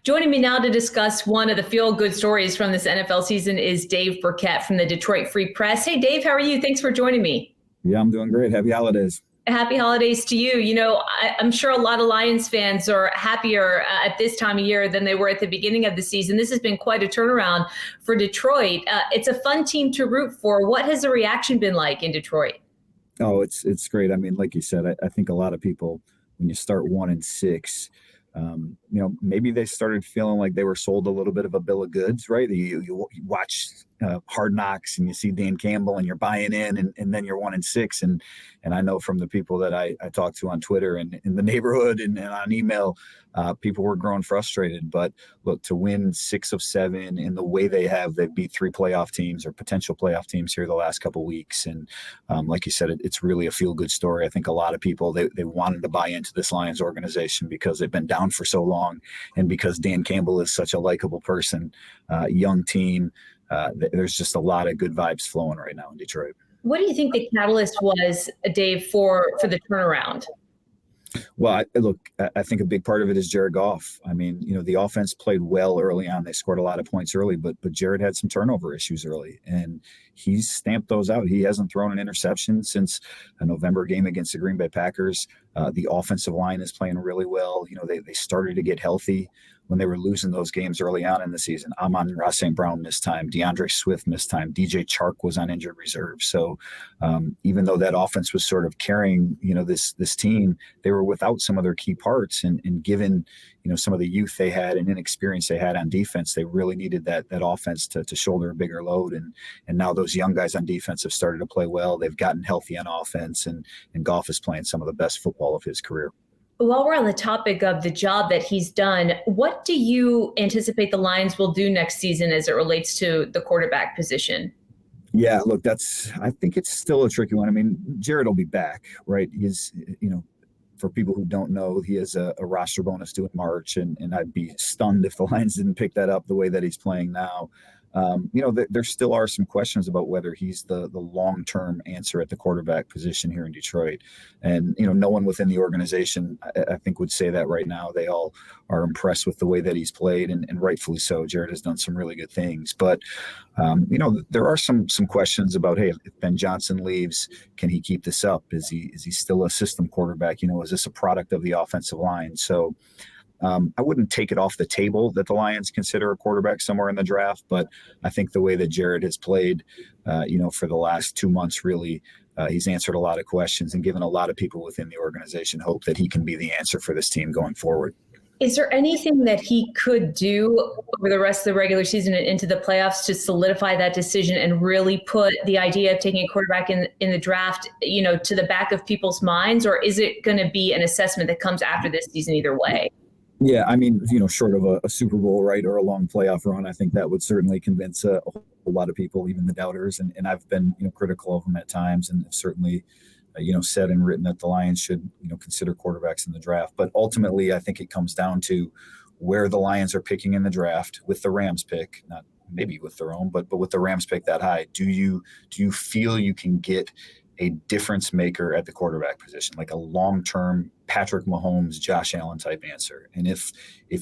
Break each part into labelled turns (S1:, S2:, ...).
S1: Joining me now to discuss one of the feel-good stories from this NFL season is Dave Birkett from the Detroit Free Press. Hey, Dave, how are you? Thanks for joining me.
S2: Yeah, I'm doing great. Happy holidays.
S1: Happy holidays to you. You know, I'm sure a lot of Lions fans are happier at this time of year than they were at the beginning of the season. This has been quite a turnaround for Detroit. It's a fun team to root for. What has the reaction been like in Detroit?
S2: Oh, it's great. I mean, like you said, I think a lot of people, when you start 1-6, maybe they started feeling like they were sold a little bit of a bill of goods, right? You watch Hard Knocks and you see Dan Campbell and you're buying in, and then you're 1-6. And I know from the people that I talk to on Twitter and in the neighborhood and on email, people were growing frustrated. But look, to win 6 of 7 in the way they beat 3 playoff teams or potential playoff teams here the last couple of weeks. And like you said, it's really a feel-good story. I think a lot of people, they wanted to buy into this Lions organization because they've been down for so long and because Dan Campbell is such a likable person, young team. There's just a lot of good vibes flowing right now in Detroit.
S1: What do you think the catalyst was, Dave, for the turnaround?
S2: Well, I think a big part of it is Jared Goff. I mean, the offense played well early on. They scored a lot of points early, but Jared had some turnover issues early, and he's stamped those out. He hasn't thrown an interception since a November game against the Green Bay Packers. The offensive line is playing really well. They started to get healthy when they were losing those games early on in the season. Amon-Ra St. Brown missed time. DeAndre Swift missed time. DJ Chark was on injured reserve. So even though that offense was sort of carrying, this team, they were without some of their key parts. And given, some of the youth they had and inexperience they had on defense, they really needed that offense to shoulder a bigger load. And now those young guys on defense have started to play well. They've gotten healthy on offense, and Goff is playing some of the best football of his career.
S1: While we're on the topic of the job that he's done, what do you anticipate the Lions will do next season as it relates to the quarterback position?
S2: Yeah, look, I think it's still a tricky one. I mean, Jared will be back, right? He's, for people who don't know, he has a roster bonus due in March, and I'd be stunned if the Lions didn't pick that up the way that he's playing now. There still are some questions about whether he's the long-term answer at the quarterback position here in Detroit. And, no one within the organization, I think, would say that right now. They all are impressed with the way that he's played, and rightfully so. Jared has done some really good things. But, there are some questions about, hey, if Ben Johnson leaves, can he keep this up? Is he still a system quarterback? Is this a product of the offensive line? So, I wouldn't take it off the table that the Lions consider a quarterback somewhere in the draft, but I think the way that Jared has played, for the last 2 months, really, he's answered a lot of questions and given a lot of people within the organization hope that he can be the answer for this team going forward.
S1: Is there anything that he could do over the rest of the regular season and into the playoffs to solidify that decision and really put the idea of taking a quarterback in the draft, to the back of people's minds? Or is it going to be an assessment that comes after this season either way?
S2: Yeah, I mean, short of a Super Bowl, right, or a long playoff run, I think that would certainly convince a whole lot of people, even the doubters. And I've been, critical of them at times, and certainly, said and written that the Lions should, consider quarterbacks in the draft. But ultimately, I think it comes down to where the Lions are picking in the draft with the Rams pick, not maybe with their own, but with the Rams pick that high. Do you feel you can get a difference maker at the quarterback position, like a long-term Patrick Mahomes, Josh Allen type answer? And if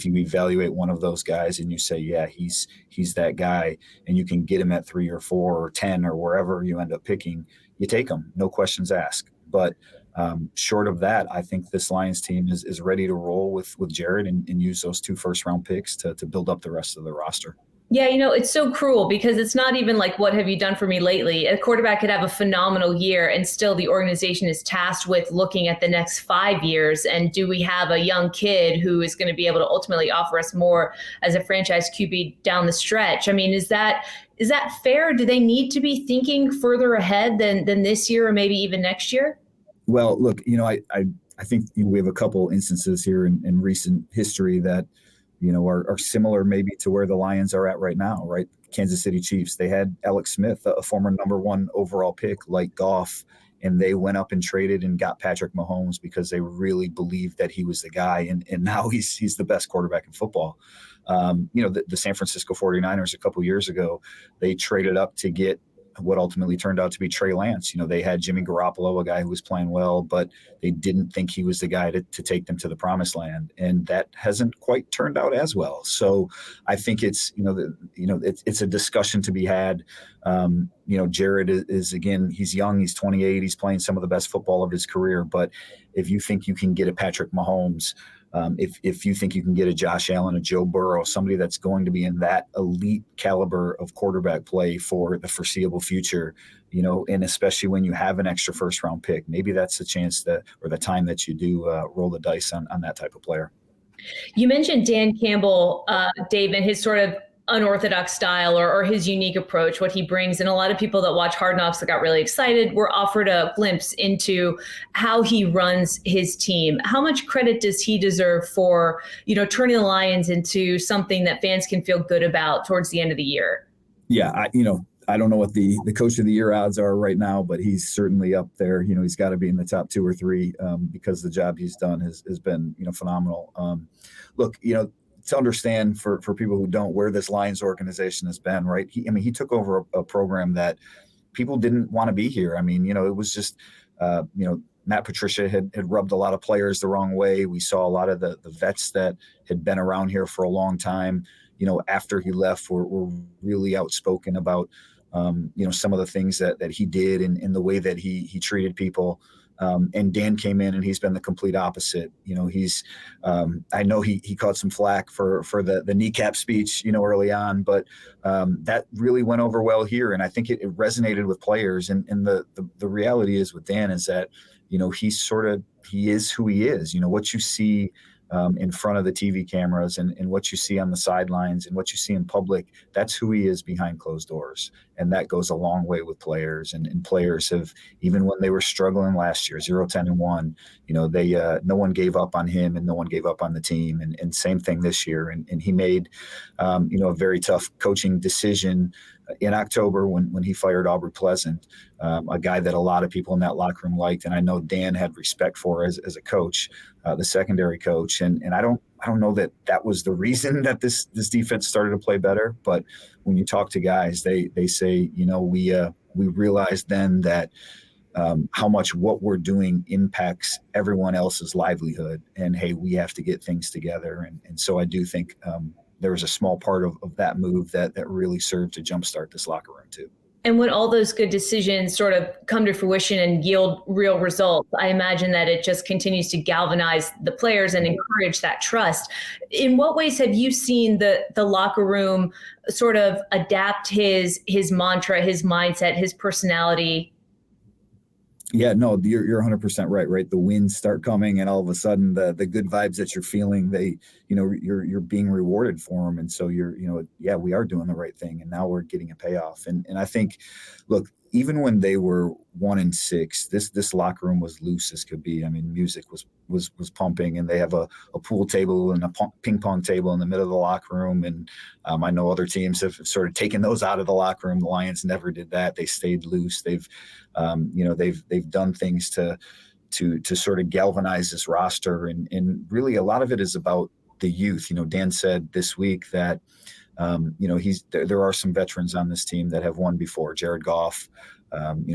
S2: you evaluate one of those guys and you say, yeah, he's that guy, and you can get him at 3 or 4 or 10 or wherever you end up picking, you take him, no questions asked. But short of that, I think this Lions team is ready to roll with Jared and use those 2 first-round picks to build up the rest of the roster.
S1: Yeah, it's so cruel because it's not even like, what have you done for me lately? A quarterback could have a phenomenal year and still the organization is tasked with looking at the next 5 years. And do we have a young kid who is going to be able to ultimately offer us more as a franchise QB down the stretch? I mean, is that fair? Do they need to be thinking further ahead than this year or maybe even next year?
S2: Well, look, I think we have a couple instances here in recent history that are similar maybe to where the Lions are at right now, right? Kansas City Chiefs, they had Alex Smith, a former number 1 overall pick like Goff, and they went up and traded and got Patrick Mahomes because they really believed that he was the guy, and now he's the best quarterback in football. The San Francisco 49ers a couple years ago, they traded up to get what ultimately turned out to be Trey Lance. They had Jimmy Garoppolo, a guy who was playing well, but they didn't think he was the guy to take them to the promised land, and that hasn't quite turned out as well. So I think it's it's a discussion to be had. Jared is again, he's young, he's 28, he's playing some of the best football of his career, but if you think you can get a Patrick Mahomes, if you think you can get a Josh Allen, a Joe Burrow, somebody that's going to be in that elite caliber of quarterback play for the foreseeable future, and especially when you have an extra first round pick, maybe that's the chance or the time that you do roll the dice on that type of player.
S1: You mentioned Dan Campbell, Dave, and his sort of unorthodox style or his unique approach, what he brings. And a lot of people that watch Hard Knocks that got really excited were offered a glimpse into how he runs his team. How much credit does he deserve for, turning the Lions into something that fans can feel good about towards the end of the year?
S2: Yeah, I don't know what the coach of the year odds are right now, but he's certainly up there. He's got to be in the top 2 or 3 because the job he's done has been, phenomenal. Look, to understand for people who don't, where this Lions organization has been, right? He took over a program that people didn't want to be here. It was just, Matt Patricia had rubbed a lot of players the wrong way. We saw a lot of the vets that had been around here for a long time, after he left were really outspoken about, some of the things that he did and the way that he treated people. And Dan came in and he's been the complete opposite. I know he caught some flack for the kneecap speech, early on, but that really went over well here. And I think it resonated with players. And the reality is with Dan is that, he is who he is. What you see in front of the TV cameras and what you see on the sidelines and what you see in public, that's who he is behind closed doors. And that goes a long way with players. And players have, even when they were struggling last year, 0-10-1, no one gave up on him and no one gave up on the team. And same thing this year. And he made, a very tough coaching decision in October when he fired Aubrey Pleasant, a guy that a lot of people in that locker room liked. And I know Dan had respect for as a coach, the secondary coach. And I don't know that was the reason that this defense started to play better. But when you talk to guys, they say, we realized then that how much what we're doing impacts everyone else's livelihood. And, hey, we have to get things together. And so I do think there was a small part of that move that really served to jumpstart this locker room too.
S1: And when all those good decisions sort of come to fruition and yield real results, I imagine that it just continues to galvanize the players and encourage that trust. In what ways have you seen the locker room sort of adapt his mantra, his mindset, his personality?
S2: Yeah, no, you're 100% right. The wins start coming, and all of a sudden, the good vibes that you're feeling, you're being rewarded for them, and so we are doing the right thing, and now we're getting a payoff. And I think, look, even when they were 1-6, this locker room was loose as could be. Music was pumping, and they have a pool table and a ping pong table in the middle of the locker room. And I know other teams have sort of taken those out of the locker room. The Lions never did that. They stayed loose. They've done things to sort of galvanize this roster. And really a lot of it is about the youth. Dan said this week that, there are some veterans on this team that have won before. Jared Goff,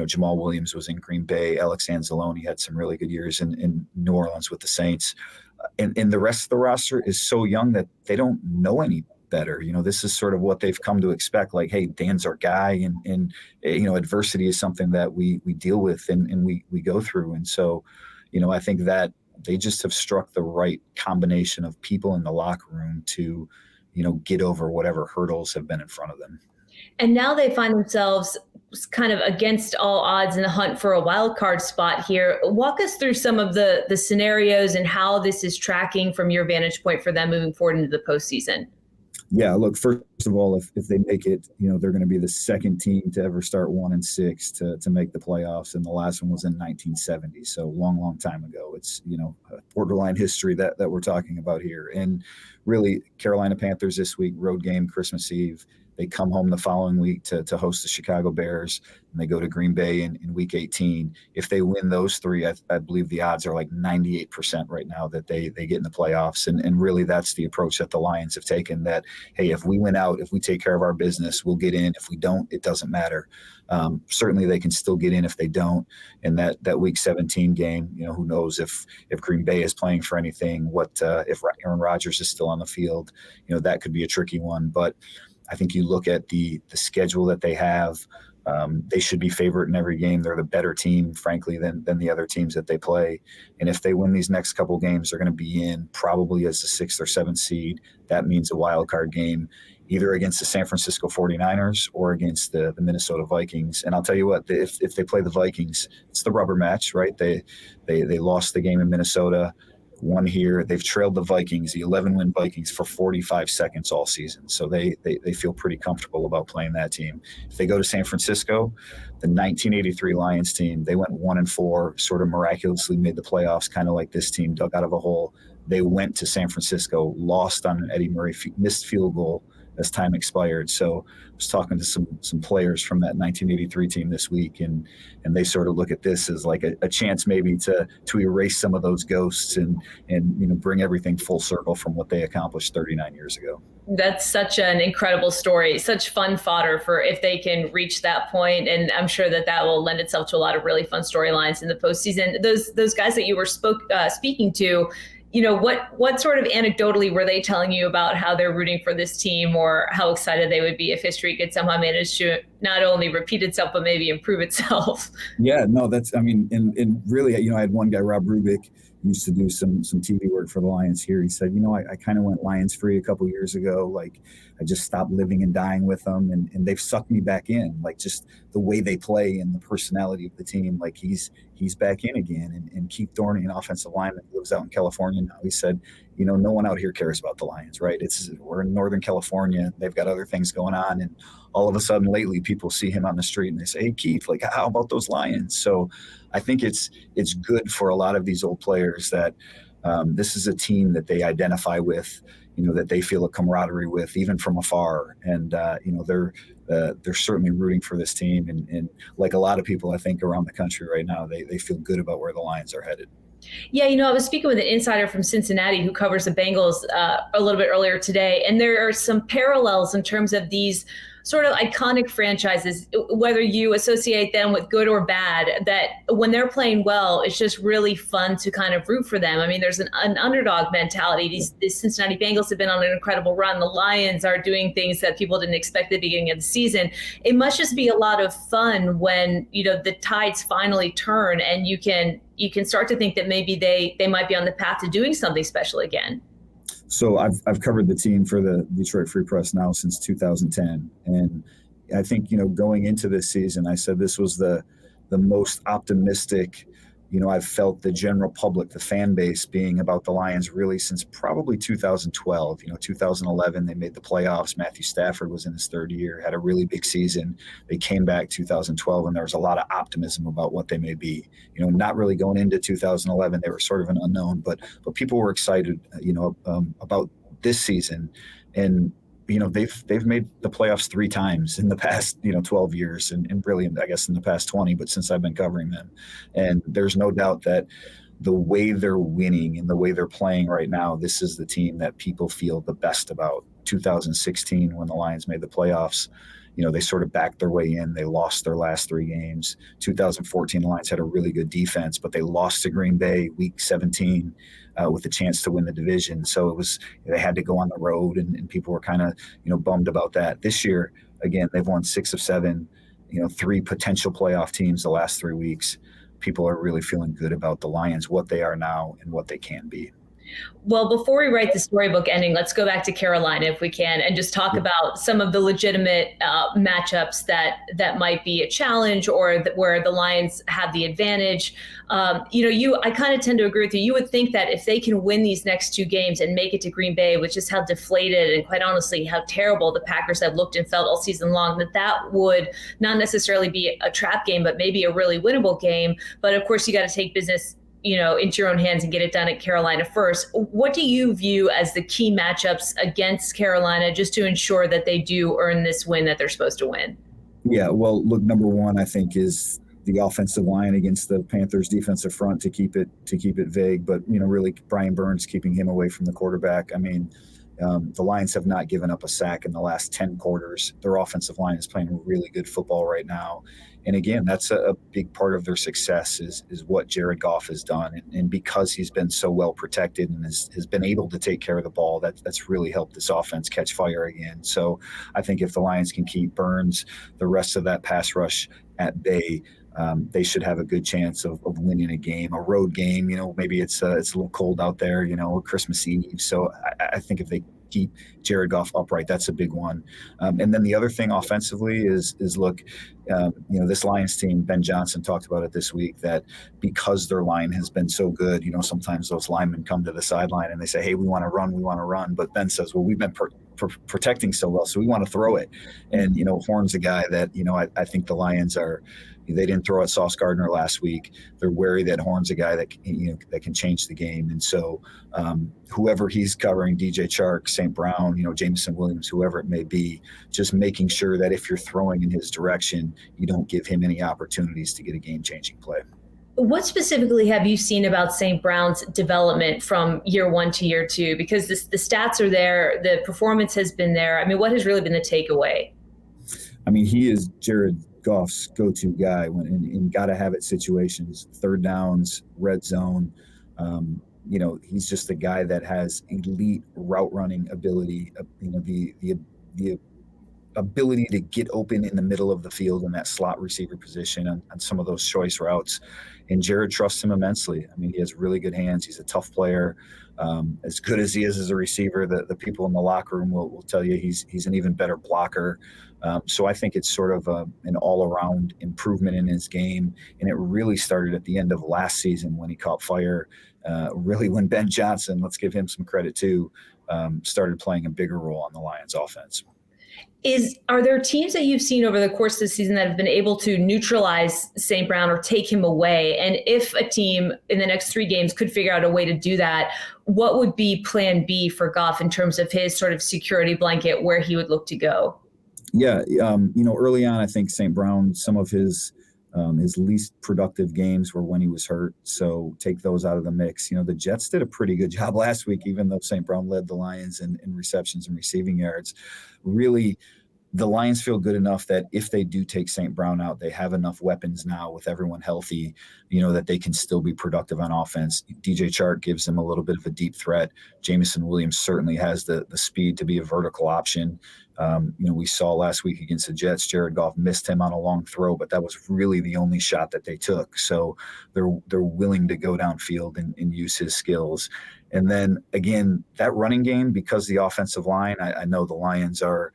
S2: Jamal Williams was in Green Bay. Alex Anzalone had some really good years in New Orleans with the Saints. And the rest of the roster is so young that they don't know any better. This is sort of what they've come to expect. Like, hey, Dan's our guy. And adversity is something that we deal with and we go through. And so, I think that they just have struck the right combination of people in the locker room to, get over whatever hurdles have been in front of them.
S1: And now they find themselves kind of against all odds in the hunt for a wild card spot here. Walk us through some of the scenarios and how this is tracking from your vantage point for them moving forward into the postseason.
S2: Yeah, look, first of all, if they make it, they're going to be the second team to ever start 1-6 to make the playoffs. And the last one was in 1970. So long time ago. It's, borderline history that we're talking about here. And really, Carolina Panthers this week, road game, Christmas Eve. They come home the following week to host the Chicago Bears, and they go to Green Bay in week 18. If they win those three, I believe the odds are like 98% right now that they get in the playoffs. And really that's the approach that the Lions have taken, that, hey, if we win out, if we take care of our business, we'll get in. If we don't, it doesn't matter. Certainly they can still get in if they don't. And that week 17 game, who knows if Green Bay is playing for anything, if Aaron Rodgers is still on the field, that could be a tricky one. But I think you look at the schedule that they have, they should be favorite in every game. They're the better team, frankly, than the other teams that they play. And if they win these next couple games, they're going to be in probably as the 6th or 7th seed. That means a wild card game, either against the San Francisco 49ers or against the Minnesota Vikings. And I'll tell you what, if they play the Vikings, it's the rubber match, right? They lost the game in Minnesota, won here. They've trailed the Vikings, the 11-win Vikings, for 45 seconds all season. So they feel pretty comfortable about playing that team. If they go to San Francisco, the 1983 Lions team, they went 1-4, sort of miraculously made the playoffs, kind of like this team, dug out of a hole. They went to San Francisco, lost on an Eddie Murray missed field goal as time expired. So I was talking to some players from that 1983 team this week, and they sort of look at this as like a chance maybe to erase some of those ghosts and bring everything full circle from what they accomplished 39 years ago. That's
S1: such an incredible story, such fun fodder for if they can reach that point. And I'm sure that will lend itself to a lot of really fun storylines in the postseason. Those guys that you were speaking to, what sort of anecdotally were they telling you about how they're rooting for this team, or how excited they would be if history could somehow manage to not only repeat itself, but maybe improve itself?
S2: Yeah, no, and really, I had one guy, Rob Rubik, used to do some TV work for the Lions here. He said, I kind of went Lions free a couple years ago. Like, I just stopped living and dying with them, and they've sucked me back in. Like, just the way they play and the personality of the team. Like, he's back in again. And Keith Thorney, an offensive lineman who lives out in California now, he said, no one out here cares about the Lions, right? We're in Northern California. They've got other things going on, and all of a sudden lately people see him on the street and they say, hey, Keith, like, how about those Lions? So I think it's good for a lot of these old players that this is a team that they identify with, that they feel a camaraderie with, even from afar. And, they're certainly rooting for this team. And like a lot of people, I think, around the country right now, they feel good about where the Lions are headed.
S1: Yeah, I was speaking with an insider from Cincinnati who covers the Bengals a little bit earlier today, and there are some parallels in terms of these sort of iconic franchises, whether you associate them with good or bad, that when they're playing well, it's just really fun to kind of root for them. I mean, there's an underdog mentality. These Cincinnati Bengals have been on an incredible run. The Lions are doing things that people didn't expect at the beginning of the season. It must just be a lot of fun when, the tides finally turn and you can start to think that maybe they might be on the path to doing something special again.
S2: So I've covered the team for the Detroit Free Press now since 2010. And I think, going into this season, I said this was the most optimistic, I've felt the general public, the fan base being about the Lions really since probably 2012. 2011, they made the playoffs. Matthew Stafford was in his third year, had a really big season. They came back 2012, and there was a lot of optimism about what they may be. Not really going into 2011, they were sort of an unknown, but people were excited, about this season. And they've made the playoffs 3 times in the past, 12 years and really, I guess, in the past 20, but since I've been covering them. And there's no doubt that the way they're winning and the way they're playing right now, this is the team that people feel the best about. 2016, when the Lions made the playoffs, they sort of backed their way in. They lost their last 3 games. 2014, the Lions had a really good defense, but they lost to Green Bay week 17 with a chance to win the division. So they had to go on the road, and people were kind of, bummed about that. This year, again, they've won 6 of 7, 3 potential playoff teams the last 3 weeks. People are really feeling good about the Lions, what they are now and what they can be.
S1: Well, before we write the storybook ending, let's go back to Carolina if we can, and just talk about some of the legitimate matchups that might be a challenge, or where the Lions have the advantage. I kind of tend to agree with you. You would think that if they can win these next 2 games and make it to Green Bay, which is how deflated and quite honestly how terrible the Packers have looked and felt all season long, that would not necessarily be a trap game, but maybe a really winnable game. But of course, you got to take business into your own hands and get it done at Carolina first. What do you view as the key matchups against Carolina just to ensure that they do earn this win that they're supposed to win?
S2: Yeah, well, look, number one, I think, is the offensive line against the Panthers defensive front to keep it vague, but really Brian Burns keeping him away from the quarterback. I mean, the Lions have not given up a sack in the last 10 quarters. Their offensive line is playing really good football right now. And again, that's a big part of their success is what Jared Goff has done. And because he's been so well protected and has been able to take care of the ball, that's really helped this offense catch fire again. So I think if the Lions can keep Burns, the rest of that pass rush at bay, they should have a good chance of winning a game, a road game. Maybe it's a little cold out there, Christmas Eve. So I think if they keep Jared Goff upright, that's a big one. And then the other thing offensively is look, this Lions team, Ben Johnson talked about it this week, that because their line has been so good, sometimes those linemen come to the sideline and they say, hey, we want to run. But Ben says, well, we've been protecting so well, so we want to throw it. And, Horn's a guy that, I think the Lions they didn't throw at Sauce Gardner last week. They're wary that Horn's a guy that that can change the game. And so whoever he's covering, DJ Chark, St. Brown, Jameson Williams, whoever it may be, just making sure that if you're throwing in his direction, you don't give him any opportunities to get a game-changing play.
S1: What specifically have you seen about St. Brown's development from year one to year two? Because the stats are there, the performance has been there. I mean, what has really been the takeaway?
S2: I mean, he is Jared Goff's go-to guy in gotta-have-it situations, third downs, red zone. He's just a guy that has elite route-running ability, the ability to get open in the middle of the field in that slot receiver position on some of those choice routes. And Jared trusts him immensely. I mean, he has really good hands. He's a tough player. As good as he is as a receiver, the people in the locker room will tell you he's an even better blocker. So I think it's sort of an all-around improvement in his game. And it really started at the end of last season when he caught fire, really when Ben Johnson, let's give him some credit too, started playing a bigger role on the Lions offense.
S1: Are there teams that you've seen over the course of the season that have been able to neutralize St. Brown or take him away? And if a team in the next 3 games could figure out a way to do that, what would be plan B for Goff in terms of his sort of security blanket where he would look to go?
S2: Yeah, early on, I think St. Brown, some of his least productive games were when he was hurt. So take those out of the mix. The Jets did a pretty good job last week, even though St. Brown led the Lions in receptions and receiving yards. Really, the Lions feel good enough that if they do take St. Brown out, they have enough weapons now with everyone healthy, that they can still be productive on offense. DJ Chark gives them a little bit of a deep threat. Jameson Williams certainly has the speed to be a vertical option. We saw last week against the Jets, Jared Goff missed him on a long throw, but that was really the only shot that they took. So they're willing to go downfield and use his skills. And then again, that running game, because the offensive line, I know the Lions are,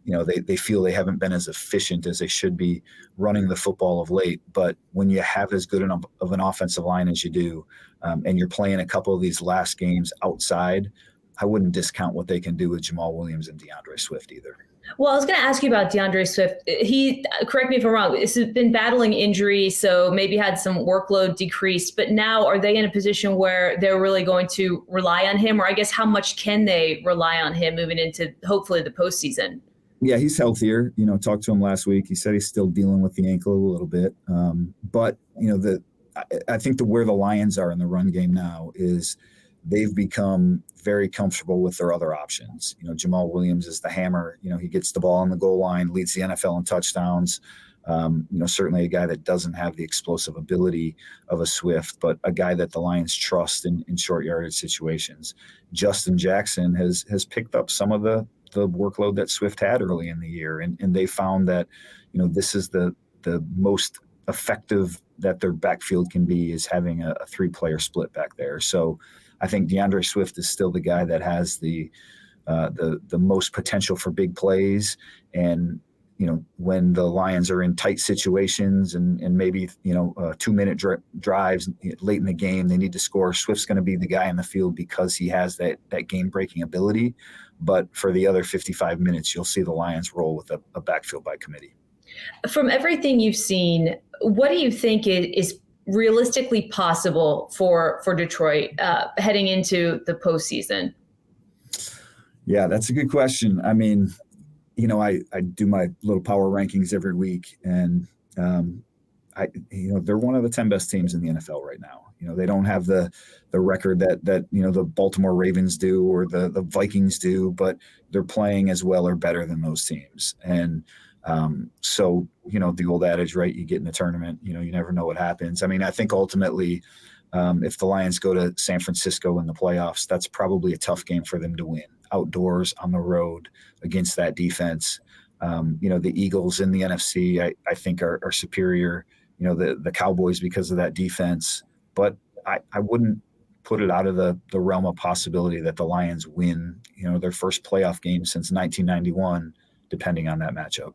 S2: they feel they haven't been as efficient as they should be running the football of late. But when you have as good of an offensive line as you do, and you're playing a couple of these last games outside, I wouldn't discount what they can do with Jamal Williams and DeAndre Swift either.
S1: Well, I was going to ask you about DeAndre Swift. He, correct me if I'm wrong, has been battling injury, so maybe had some workload decreased. But now are they in a position where they're really going to rely on him? Or I guess how much can they rely on him moving into hopefully the postseason?
S2: Yeah, he's healthier. Talked to him last week. He said he's still dealing with the ankle a little bit. But I think where the Lions are in the run game now is they've become very comfortable with their other options. Jamal Williams is the hammer. He gets the ball on the goal line, leads the NFL in touchdowns. Certainly a guy that doesn't have the explosive ability of a Swift, but a guy that the Lions trust in short yardage situations. Justin Jackson has picked up some of the workload that Swift had early in the year. And they found that, this is the most effective that their backfield can be, is having a 3-player split back there. So I think DeAndre Swift is still the guy that has the most potential for big plays. And, when the Lions are in tight situations and maybe, 2-minute drives late in the game, they need to score. Swift's going to be the guy in the field because he has that game-breaking ability. But for the other 55 minutes, you'll see the Lions roll with a backfield by committee.
S1: From everything you've seen, what do you think is realistically possible for Detroit heading into the postseason?
S2: Yeah, that's a good question. I mean, I do my little power rankings every week, and they're one of the 10 best teams in the NFL right now. They don't have the record that the Baltimore Ravens do or the Vikings do, but they're playing as well or better than those teams. And so the old adage, right? You get in the tournament, you never know what happens. I mean, I think ultimately, if the Lions go to San Francisco in the playoffs, that's probably a tough game for them to win outdoors on the road against that defense. The Eagles in the NFC, I think are superior. The Cowboys because of that defense, but I wouldn't put it out of the realm of possibility that the Lions win, their first playoff game since 1991, depending on that matchup.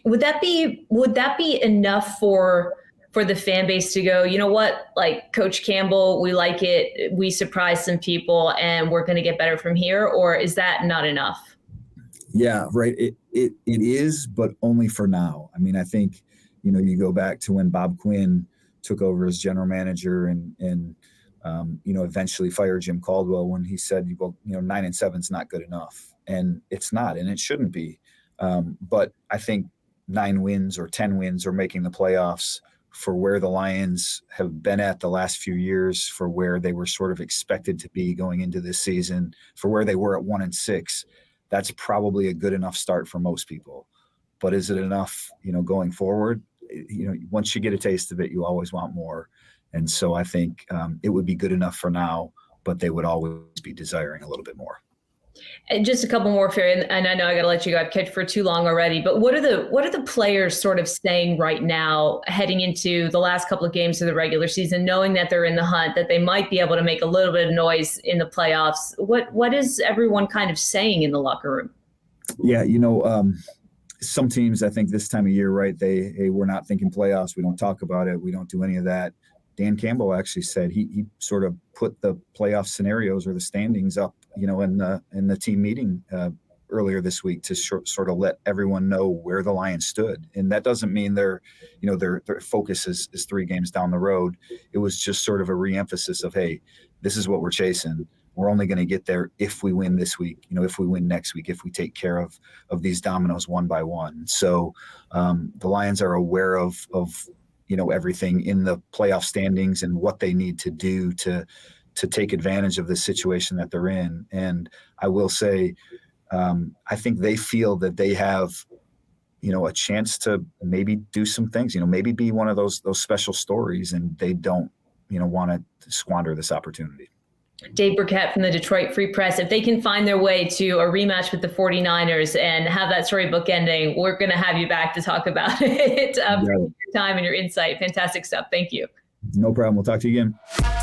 S1: Would that be enough for the fan base to go, you know what, like Coach Campbell, we like it, we surprised some people and we're going to get better from here? Or is that not enough?
S2: Yeah, right. It is, but only for now. I mean, I think, you go back to when Bob Quinn took over as general manager and eventually fired Jim Caldwell when he said, 9-7 is not good enough. And it's not, and it shouldn't be. But I think 9 wins or 10 wins or making the playoffs for where the Lions have been at the last few years, for where they were sort of expected to be going into this season, for where they were at 1-6, that's probably a good enough start for most people. But is it enough, going forward? Once you get a taste of it, you always want more. And so I think it would be good enough for now, but they would always be desiring a little bit more.
S1: And just a couple more for you, and I know I got to let you go. I've kept for too long already. But what are the players sort of saying right now, heading into the last couple of games of the regular season, knowing that they're in the hunt, that they might be able to make a little bit of noise in the playoffs? What is everyone kind of saying in the locker room?
S2: Yeah, some teams, I think this time of year, right? We're not thinking playoffs. We don't talk about it. We don't do any of that. Dan Campbell actually said he sort of put the playoff scenarios or the standings up, in the team meeting earlier this week to sort of let everyone know where the Lions stood. And that doesn't mean their focus is 3 games down the road. It was just sort of a reemphasis of, hey, this is what we're chasing. We're only going to get there if we win this week, if we win next week, if we take care of these dominoes one by one. So the Lions are aware of everything in the playoff standings and what they need to do to take advantage of the situation that they're in. And I will say, I think they feel that they have, a chance to maybe do some things, maybe be one of those special stories, and they don't, want to squander this opportunity.
S1: Dave Birkett from the Detroit Free Press. If they can find their way to a rematch with the 49ers and have that storybook ending, we're going to have you back to talk about it. Your time and your insight. Fantastic stuff. Thank you.
S2: No problem. We'll talk to you again.